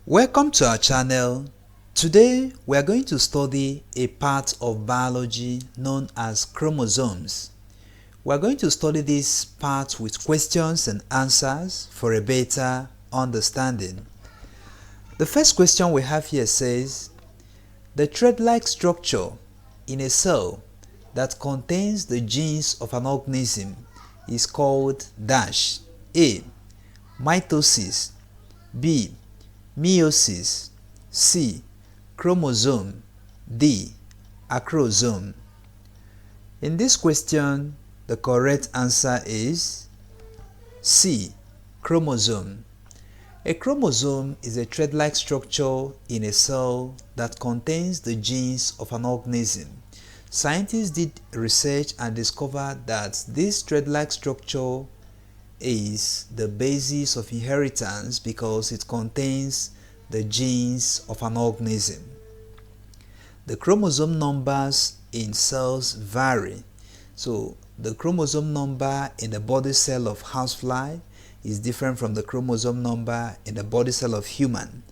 Welcome to our channel. Today we are going to study a part of biology known as chromosomes. We are going to study this part with questions and answers for a better understanding. The first question we have here says, the thread-like structure in a cell that contains the genes of an organism is called dash. A. Mitosis. B. Meiosis. C. Chromosome. D. Acrosome. In this question, the correct answer is C. Chromosome. A chromosome is a thread-like structure in a cell that contains the genes of an organism. Scientists did research and discovered that this thread-like structure is the basis of inheritance because it contains the genes of an organism. The chromosome numbers in cells vary. So the chromosome number in the body cell of housefly is different from the chromosome number in the body cell of human.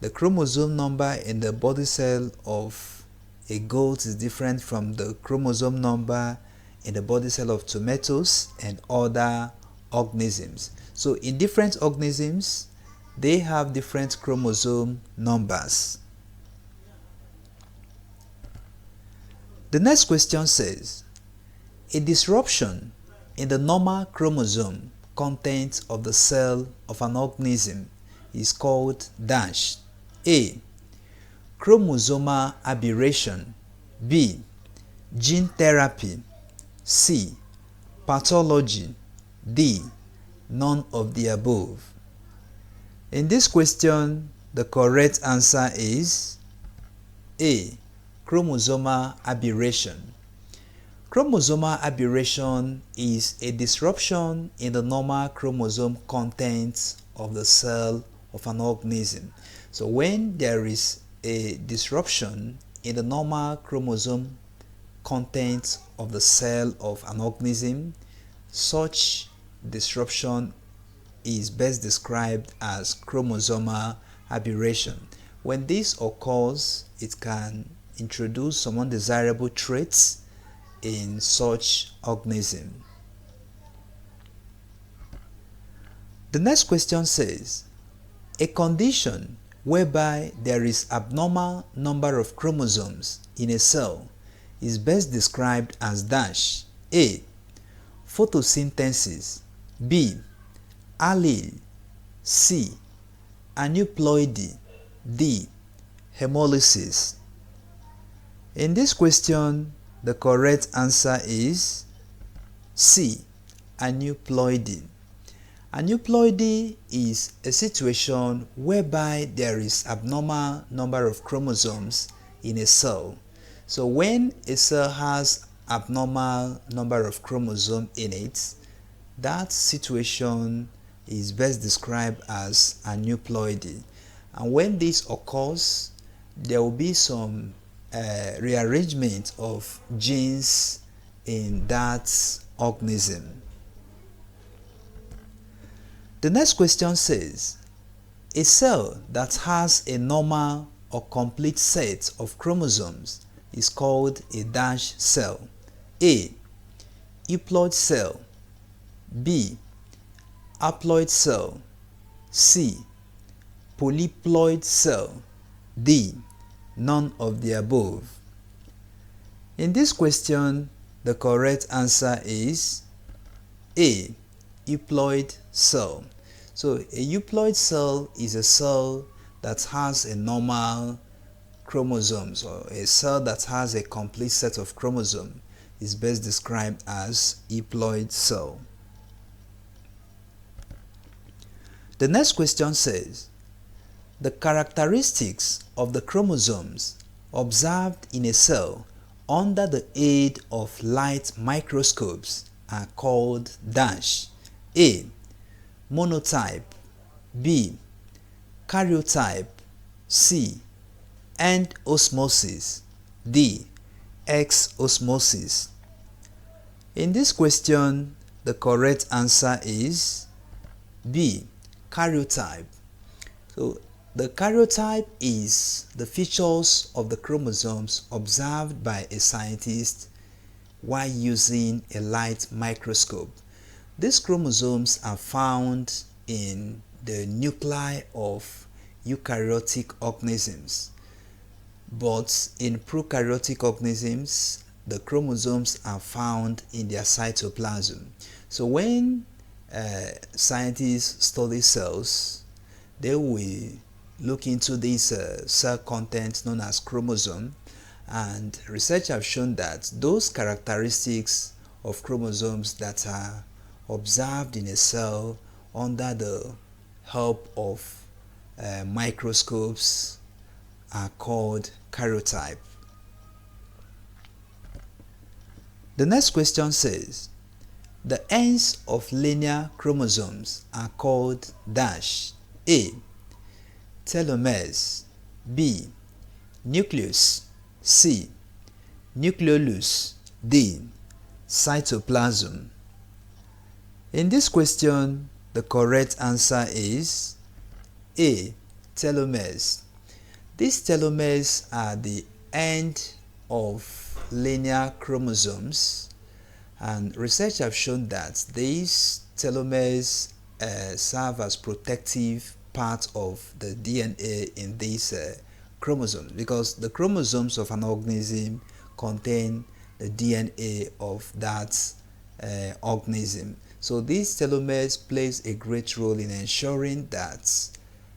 The chromosome number in the body cell of a goat is different from the chromosome number in the body cell of tomatoes and other organisms. So in different organisms, they have different chromosome numbers. The next question says, a disruption in the normal chromosome content of the cell of an organism is called dash. A. Chromosomal aberration. B. Gene therapy. C. Pathology. D. None of the above. In this question, the correct answer is A. Chromosomal aberration. Chromosomal aberration is a disruption in the normal chromosome contents of the cell of an organism. So when there is a disruption in the normal chromosome contents of the cell of an organism, such disruption is best described as chromosomal aberration. When this occurs, it can introduce some undesirable traits in such organism. The next question says, a condition whereby there is abnormal number of chromosomes in a cell is best described as dash. A. Photosynthesis. B. Allele. C. Aneuploidy. D. Hemolysis. In this question, the correct answer is C. Aneuploidy. Aneuploidy is a situation whereby there is abnormal number of chromosomes in a cell. So when a cell has abnormal number of chromosomes in it, that situation is best described as aneuploidy. And when this occurs, there will be some rearrangement of genes in that organism. The next question says, a cell that has a normal or complete set of chromosomes is called a dash cell. A. Euploid cell. B. Haploid cell. C. Polyploid cell. D. None of the above. In this question, the correct answer is A. Euploid cell. So a euploid cell is a cell that has a normal chromosomes, or a cell that has a complete set of chromosomes is best described as euploid cell. The next question says, the characteristics of the chromosomes observed in a cell under the aid of light microscopes are called dash. A. Monotype. B. Karyotype. C. End osmosis. D. X osmosis. In this question, the correct answer is B. Karyotype. So The karyotype is the features of the chromosomes observed by a scientist while using a light microscope. These chromosomes are found in the nuclei of eukaryotic organisms, but in prokaryotic organisms, the chromosomes are found in their cytoplasm. So when scientists study cells, they will look into this cell content known as chromosome, and research have shown that those characteristics of chromosomes that are observed in a cell under the help of microscopes are called karyotype. The next question says, the ends of linear chromosomes are called dash. A. Telomeres. B. Nucleus. C. Nucleolus. D. Cytoplasm. In this question, the correct answer is A. Telomeres. These telomeres are the end of linear chromosomes, and research have shown that these telomeres serve as protective part of the DNA in these chromosomes, because the chromosomes of an organism contain the DNA of that organism. So these telomeres plays a great role in ensuring that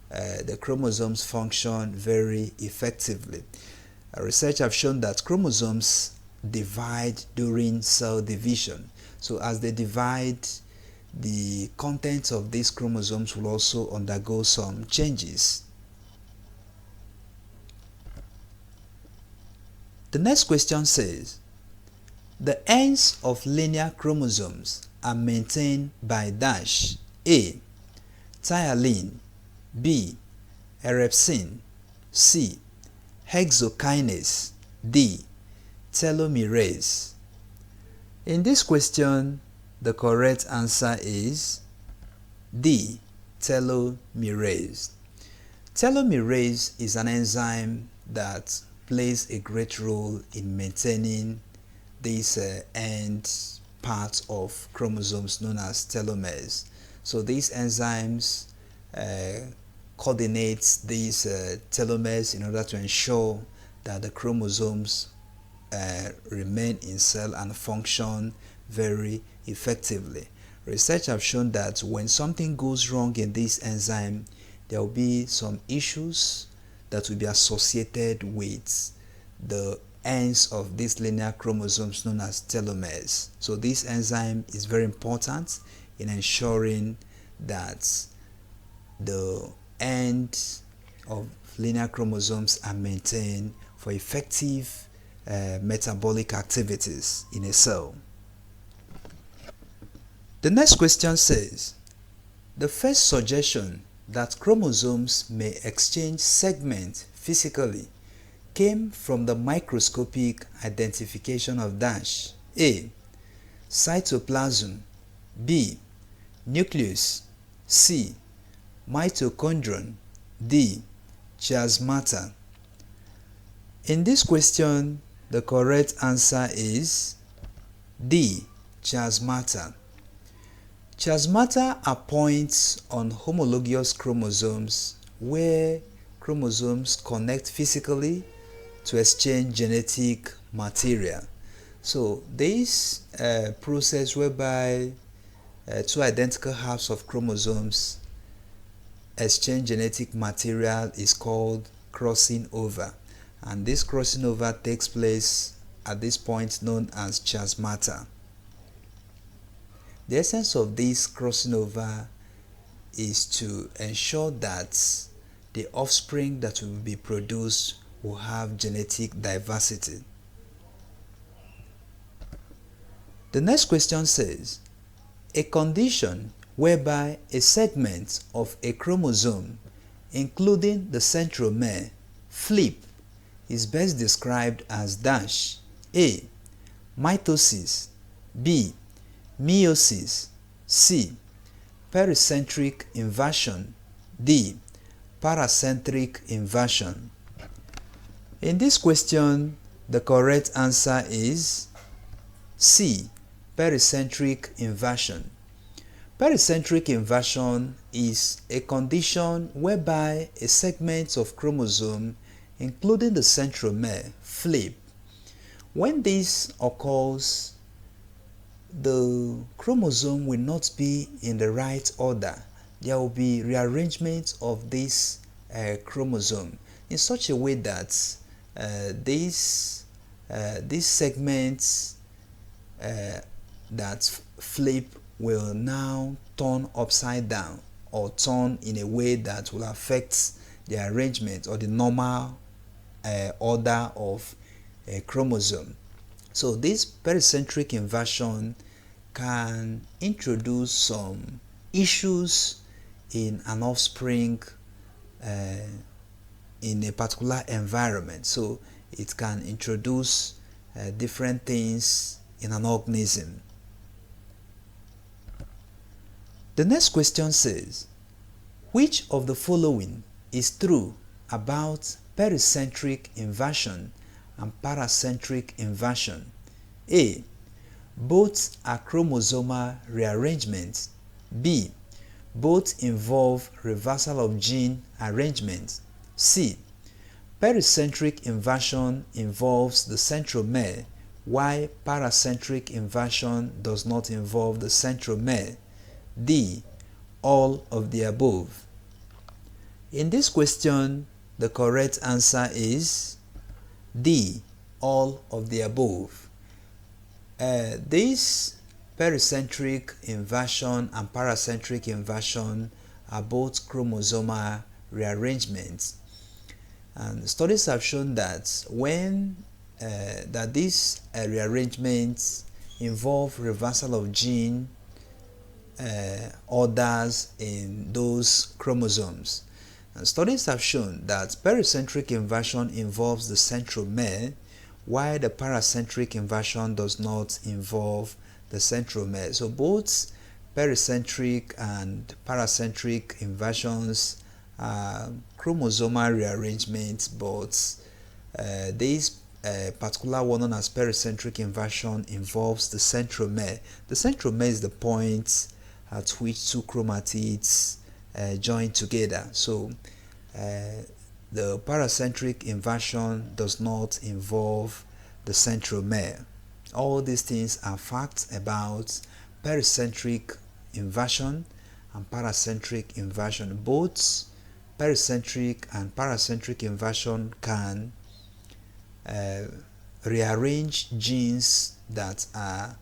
the chromosomes function very effectively. Research have shown that chromosomes divide during cell division. So as they divide, the contents of these chromosomes will also undergo some changes. The next question says, the ends of linear chromosomes are maintained by dash. A. Thioline. B. Erepsin. C. Hexokinase. D. Telomerase. In this question, the correct answer is D. Telomerase. Telomerase is an enzyme that plays a great role in maintaining these end parts of chromosomes known as telomeres. So these enzymes coordinate these telomeres in order to ensure that the chromosomes remain in cell and function very effectively. Research have shown that when something goes wrong in this enzyme, there will be some issues that will be associated with the ends of these linear chromosomes known as telomeres. So this enzyme is very important in ensuring that the ends of linear chromosomes are maintained for effective metabolic activities in a cell. The next question says, the first suggestion that chromosomes may exchange segments physically came from the microscopic identification of dash. A. Cytoplasm. B. Nucleus. C. Mitochondrion. D. Chiasmata. In this question, the correct answer is D. Chiasmata. Chiasmata are points on homologous chromosomes where chromosomes connect physically to exchange genetic material. So this process whereby two identical halves of chromosomes exchange genetic material is called crossing over, and this crossing over takes place at this point known as chiasmata. The essence of this crossing over is to ensure that the offspring that will be produced will have genetic diversity. The next question says, a condition whereby a segment of a chromosome, including the centromere, flip is best described as dash. A. Mitosis. B. Meiosis. C. Pericentric inversion. D. paracentric inversion. In this question, the correct answer is C, pericentric inversion. Pericentric inversion is a condition whereby a segment of chromosome, including the centromere, flip. When this occurs, the chromosome will not be in the right order. There will be rearrangement of this chromosome in such a way that these segments that flip will now turn upside down or turn in a way that will affect the arrangement or the normal order of a chromosome. So this pericentric inversion can introduce some issues in an offspring in a particular environment. So it can introduce different things in an organism. The next question says, which of the following is true about pericentric inversion and paracentric inversion? A. Both are chromosomal rearrangements. B. Both involve reversal of gene arrangement. C. Pericentric inversion involves the centromere, while paracentric inversion does not involve the centromere. D. All of the above. In this question, the correct answer is D. All of the above. This pericentric inversion and paracentric inversion are both chromosomal rearrangements, and studies have shown that when these rearrangements involve reversal of gene orders in those chromosomes. And studies have shown that pericentric inversion involves the centromere, while the paracentric inversion does not involve the centromere. So both pericentric and paracentric inversions are chromosomal rearrangements, but this particular one known as pericentric inversion involves the centromere. The centromere is the point at which two chromatids join together. So the paracentric inversion does not involve the centromere. All these things are facts about pericentric inversion and paracentric inversion. Both pericentric and paracentric inversion can rearrange genes that are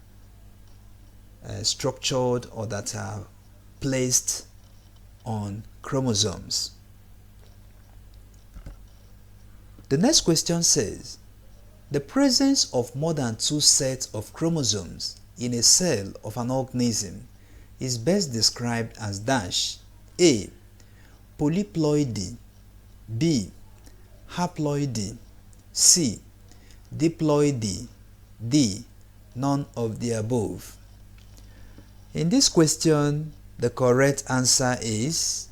structured or that are placed on chromosomes. The next question says, the presence of more than two sets of chromosomes in a cell of an organism is best described as dash. A. Polyploidy. B. Haploidy. C. Diploidy. D. None of the above. In this question, the correct answer is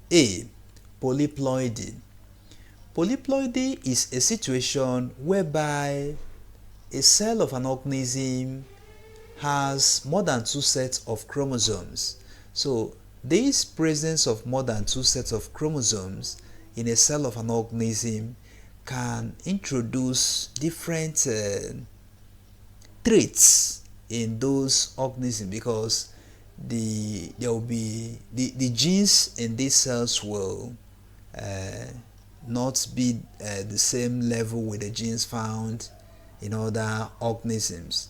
A. Polyploidy. Polyploidy is a situation whereby a cell of an organism has more than two sets of chromosomes. So this presence of more than two sets of chromosomes in a cell of an organism can introduce different traits in those organisms, because the genes in these cells will not be the same level with the genes found in other organisms.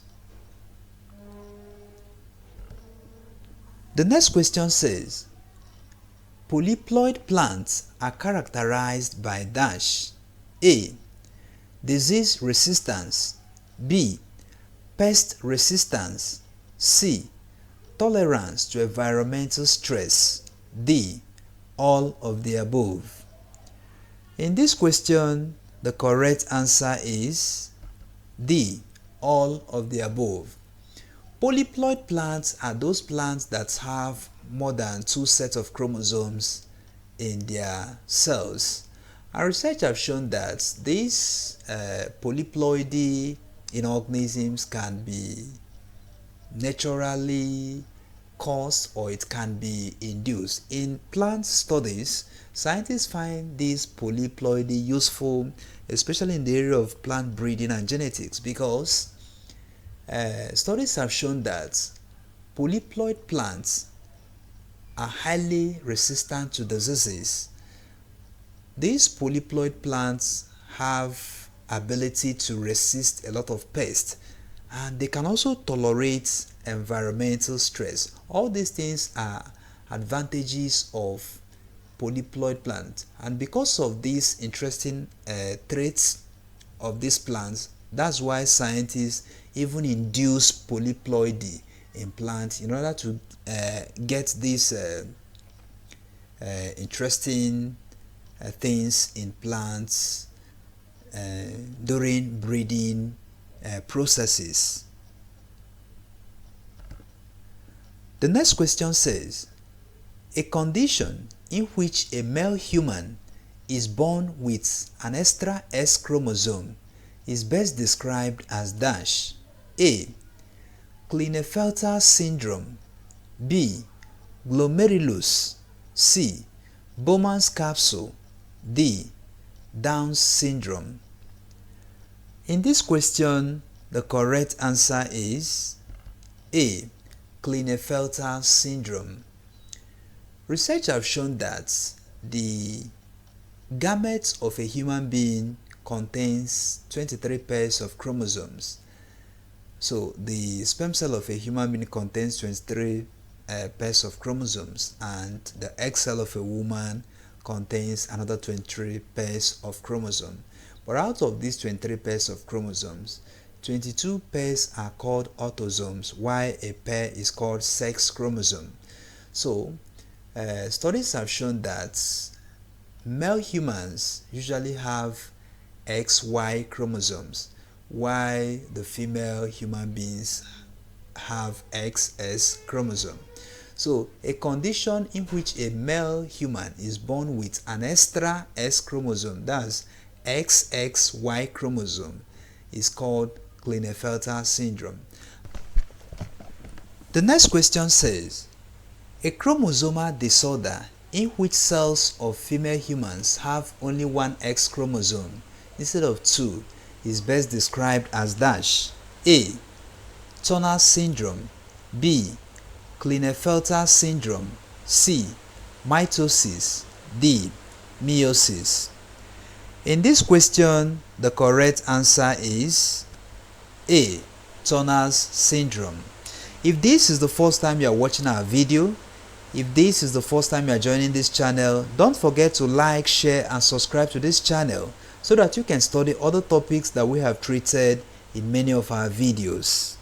The next question says, polyploid plants are characterized by dash. A. Disease resistance. B. Pest resistance. C. Tolerance to environmental stress. D. All of the above. In this question, the correct answer is D. All of the above. Polyploid plants are those plants that have more than two sets of chromosomes in their cells. Our research have shown that these polyploidy in organisms can be naturally caused or it can be induced. In plant studies, scientists find this polyploidy useful, especially in the area of plant breeding and genetics, because studies have shown that polyploid plants are highly resistant to diseases. These polyploid plants have ability to resist a lot of pests, and they can also tolerate environmental stress. All these things are advantages of polyploid plants, and because of these interesting traits of these plants, that's why scientists even induce polyploidy in plants in order to get these interesting things in plants during breeding processes. The next question says, a condition in which a male human is born with an extra X chromosome is best described as dash. A. Klinefelter syndrome. B. Glomerulus. C. Bowman's capsule. D. Down syndrome. In this question, the correct answer is A. Klinefelter syndrome. Research have shown that the gametes of a human being contains 23 pairs of chromosomes. So the sperm cell of a human being contains 23 pairs of chromosomes, and the egg cell of a woman contains another 23 pairs of chromosomes. But out of these 23 pairs of chromosomes, 22 pairs are called autosomes, while a pair is called sex chromosome. So studies have shown that male humans usually have XY chromosomes, while the female human beings have XX chromosome. So a condition in which a male human is born with an extra X chromosome, that's XXY chromosome, is called Klinefelter syndrome. The next question says, a chromosomal disorder in which cells of female humans have only one X chromosome instead of two is best described as dash. A. Turner syndrome. B. Klinefelter syndrome. C. Mitosis. D. Meiosis. In this question, the correct answer is A. Turner's syndrome. If this is the first time you are watching our video, if this is the first time you are joining this channel, don't forget to like, share and subscribe to this channel so that you can study other topics that we have treated in many of our videos.